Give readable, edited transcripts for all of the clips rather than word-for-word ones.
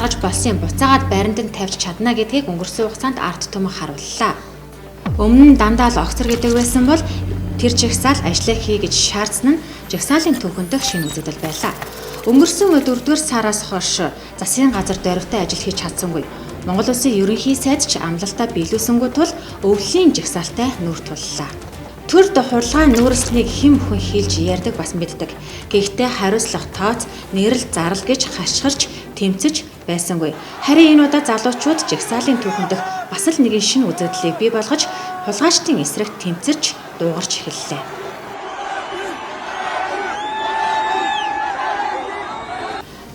гаргаж болсон буцаагаад баримт нь тавьж чадна гэдгийг өнгөрсөн хугацаанд ард түмэн харууллаа. Өмнө нь дандаа л огцор гэдэг байсан бол тэр жагсаал ажлаа хий гэж шаардсан нь жагсаалын түүхэн дэх шинэ үзэгдэл байлаа. Өнгөрсөн 4-р сараас хойш засгийн газар дөрвтэй ажил хийж чадсангүй. Монгол Улсын ерөнхий сайд ч амлалтаа биелүүлсэнгүй тул өвлийн жагсаалтай нүүр туллаа. Төр хуралгаан нүүрслэгийг хэн бүхэн хийлж ярьдаг бас мэддэг. Гэхдээ хариуцлах тооц, нэрэл зарлал гэж хашгирч тэмцэж байсангүй. Харин энэ удаа залуучууд жагсаалын түүхэн дэх бас л нэгэн шинэ үзэгдлийг бий болгож хулгайчдын эсрэг тэмцэрч дуугарч эхэллээ.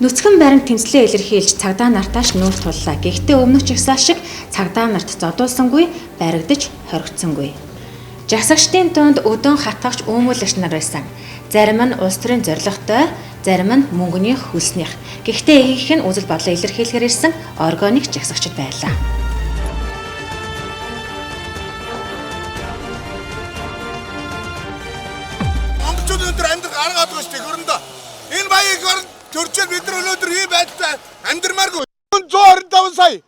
Нүцгэн баримт тэмцлээ илэрхийлж цагдаа нартааш нүүр туллаа. Гэхдээ өмнөх жагсаал шиг цагдаа нарт зодуулсангүй, баригдаж хоригдсангүй. Жагсагчдын дунд өдөөн хатгагч өмүүлэгч нар байсан. Зарим нь улс төрийн зорилготой, зарим нь мөнгөний хөлснийх. Гэхдээ ихэнх нь үзэл бодлоо илэрхийлэхээр ирсэн органик жагсагчд байлаа. Монголчууд өнөөдөр амьдрах арга гадаг шүү дээ хөрөндөө. Энэ баяыг төрчл бид нар өнөөдөр ийм байдлаар амьдрмааргүй. 125 сая.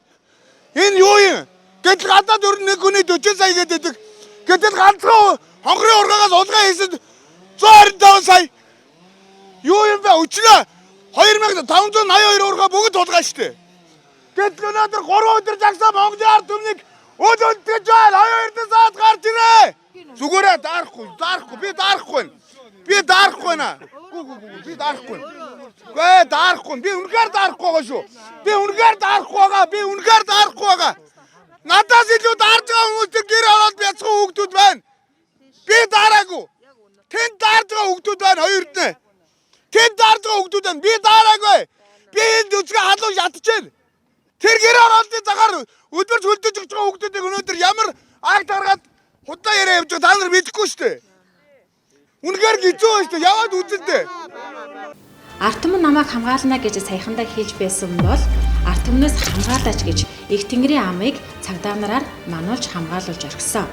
Энэ юу юм? Гэтэл гадаад өрн нэг хүний 40 сая гэдэг. Гэтэл ганцхан хонгорын ургаагаас улгаа хийсэн 125 сая. Юу юм бэ? Өчнөө 2582 ургаа бүгд улгаа штэ. Гэтэл өнөөдөр 3 өдөр жагсаа Монголын ард түмнийг өд өдгөж байл 2 саад гарч ирээ. Зүгээрээ даарахгүй би даарахгүй. Би даарахгүй наа. Би даарахгүй. Гээ даарахгүй. Би үнэхээр даарахгүй байгаа шүү. Би үнэхээр даарахгүй байгаа. Надаас илүү даарж байгаа хүмүүс тэр гэр ороод бяцхан хүүхдүүд байна. Би даараагүй. Тэнд даарж байгаа хүүхдүүд байна хоёрд нь. Тэнд даарж байгаа хүүхдүүд байна. Би даараагүй. Би энд үсгээ халуун ятчихээн. Тэр гэр ороолтын цагаар өдөрч хөлдөж өгч байгаа хүүхдүүдийг өнөөдөр ямар акт гаргаад худаа яриа явж байгаа та нар мэдэхгүй шүү дээ. Үнэхээр гизүү байна шүү дээ. Яваад үзэлтэй. Ард түмэн намайг хамгаална гэж саяхандаа хэлж байсан бол ард түмнээс хамгаалаач гэж их тэнгэрийн амыг цагдаа нараар мануулж хамгаалуулж орхисон.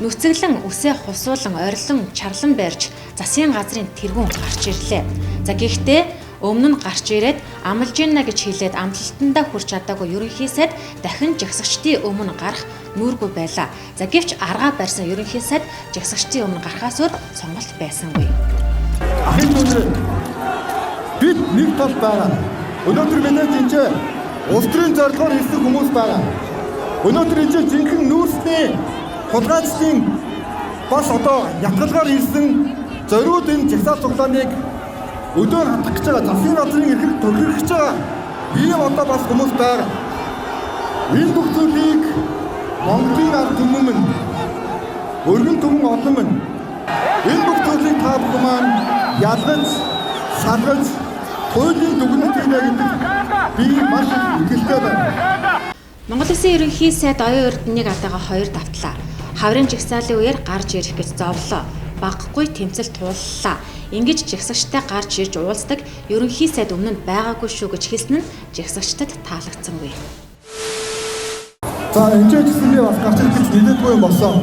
Нүцэглэн үсээ хусуулан орилон чарлан барьж засгийн газрын тэргүүн гарч ирлээ. За гэхдээ өмнө нь гарч ирээд амлж гинэ гэж хэлээд амлалтандаа хүрч чадаагүй ерөнхий сайд дахин жагсагчдын өмнө гарах нүүргүй байлаа. За гэвч аргаа барьсан ерөнхий сайд жагсагчдын өмнө гарахаас өөр сонголт байсангүй. Бид нэг тал байгаа. Өнөөдөр манай энэ улс төрийн зорилгоор ирсэн хүмүүс байгаа. Өнөөдөр энэ жинхэнэ нүүрсний хулгайчдын бас одоо ятгалгаар ирсэн зориуд энэ жагсаал цуглааныг өдөөр хатгах гэж байгаа. Засгийн газрын эрхийг төрхийлөх гэж байгаа. Ийм одоо бас хүмүүс байгаа. Энэ бүх зүйлийг Монголын ард түмэн, өргөн түмэн олон минь энэ бүх зүйлийг та бүхэн маань ялгаж, салгаж хуулийн дүгнэлт хийлээ гэдэг би маш итгэлтэй байна. Монгол Улсын ерөнхий сайд оюун эрдэнэнийг адаага 2 давтлаа. Хаврын жагсаалын үеэр гарч ирэх гэж зовлоо. Багагүй тэмцэл тууллаа. Ингэж жагсагчтай гарч ирж уулздаг ерөнхий сайд өмнө нь байгаагүй шүү гэж хэлсэн нь жагсагчдад таалагдсангүй. За энэ гэсэн би бас гарч ирэх гэж нэлээдгүй юм болсон.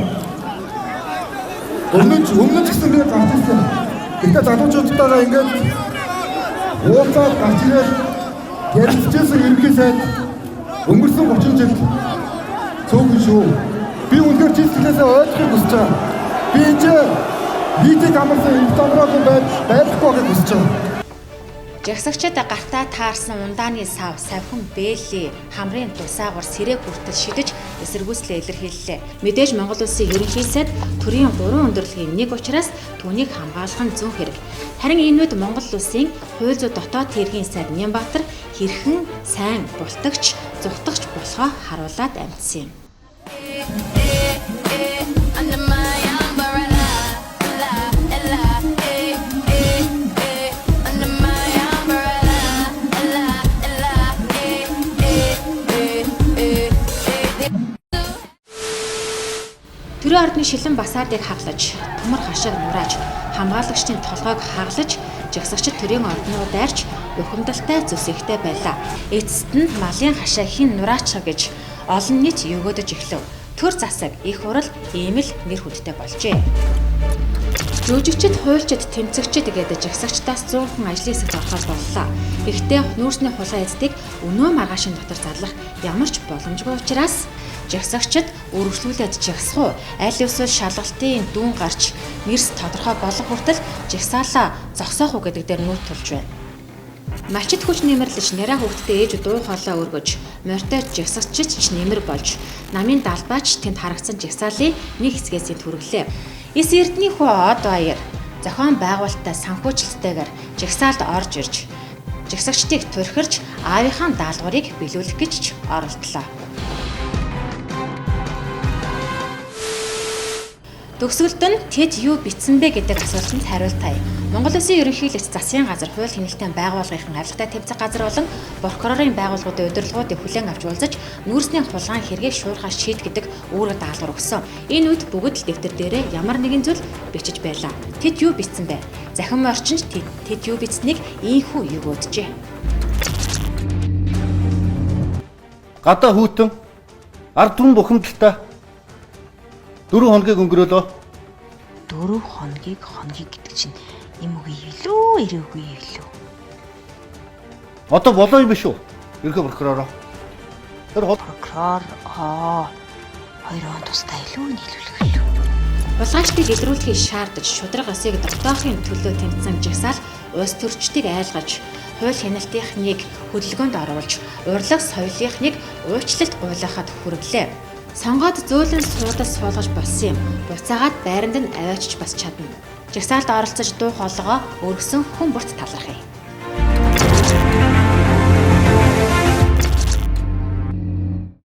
Өмнө ч гэсэн би гарч ирсэн. Гэхдээ залуучуудтайгаа ингэж уулзаад гарч ирээд ярилцчихсан ерөнхий сайд өнгөрсөн 30 жил цөөхөн шүү. Би үнээр жишээлээ ойлгохыг хүсэж байгаа. Би энэ нийтийг амарсан инстаграмын байхгүй гэж хүсэж байгаа. Жагсагчид гартаа таарсан ундааны сав, савхин бэлээ, хамрын тусаагур сэрэг хүртэл шидэж эсэргүүцлээ илэрхийллээ. Мэдээж Монгол Улсын ерөнхий сайд төрийн 3 өндөрлөгийн нэг учраас түүнийг хамгаалах нь зөв хэрэг. Харин энэ үед Монгол Улсын хууль зүйн дотоод хэргийн сайд Нямбатар хэрхэн сайн бултагч, зүхтагч болохоо харуулад амьдсан юм. Төрийн ордны шилэн басаадыг хаглаж, төмөр хашааг нурааж, хамгаалагчдын толгойг хаглаж, жагсагчид төрийн ордноо дайрч, бухимдалтай зүсэхтэй байлаа. Эцэст нь малын хашаа хин нураачих гэж олон нийт өгөөдөж эхлэв. Төр засаг, их хурал ийм л нэр хүндтэй болжээ. Жүжигчид, хуульчид, тэмцэгчид гэдэг жагсагчдаас 100 хүн ажлын хэсэгт ороход боллоо. Гэхдээ нүүрсний хулгай эздийг өнөө маргаашийн дотор зарлах ямар ч боломжгүй учраас жагсагчид үргэлжлүүлээд жагсах уу, аль эсвэл шалгалтын дүүн гарч нэрс тодорхой болох хүртэл жагсаалаа зогсоох уу гэдэг дээр нүүр тулж байна. Малчид хүч нэмэрлэж нэраа хүүхдэд ээж дуу хоолой өргөж, морьтой жагсагчид ч нэмэр болж, намын далбаач тэнд харагдсан жагсаалын нэг хэсгээс түргэлээ. Эс эрдний хүү Од Баяр зохион байгуулалттай санхүүжилттэйгээр жагсаалд орж ирж, жагсагчдыг турхирч аавынхаа даалгаврыг биелүүлэх гэж ч оролдлоо. Төгсгөлд нь тэд юу бичсэн бэ гэдэг асуултанд хариулт тав. Монгол Улсын ерөнхийлөгч засгийн газар хууль хяналтын байгууллагын авилгатай тэмцэх газар болон прокурорын байгууллагуудын удирдлагуудыг хүлээн авч уулзаж нүүрсний хулгайн хэргийг шуурхаас шийд гэдэг үүрэг даалгавар өгсөн. Энэ үед бүгд л дэвтэр дээрээ ямар нэгэн зүйл бичиж байлаа. Тэд юу бичсэн бэ? Захин орчинч тэд юу бичсэнийг ийхүү өгөөджээ. Гадаа хүйтэн ард түмэн бухимдалтай 4 хоногийг өнгөрөөлөө. 4 хоногийг гэдэг чинь юм үгүй юу? Ирээгүй юу? Одоо болоо юм биш үү? Ерхий прокуророо. Прокурор 2 он тусдаа илүү нийлүүлэх юу? Хулгайчдыг илрүүлэхийг шаардаж шудраг осыг тогтоохын төлөө тэмцсэн жагсаал улс төрчдийг айлгаж, хууль хяналтынхныг хөдөлгөөнд оруулж, урлаг соёлынхныг уучлалт гуйлгахад хүргэлээ. Сонгоод зөөлөн суудас суулгаж болсон юм. Буцаагаад байранд нь аваачч бас чадна. Жагсаалд оролцож дуу хоолойгоо өргөсөн хүн бүрт талархъя.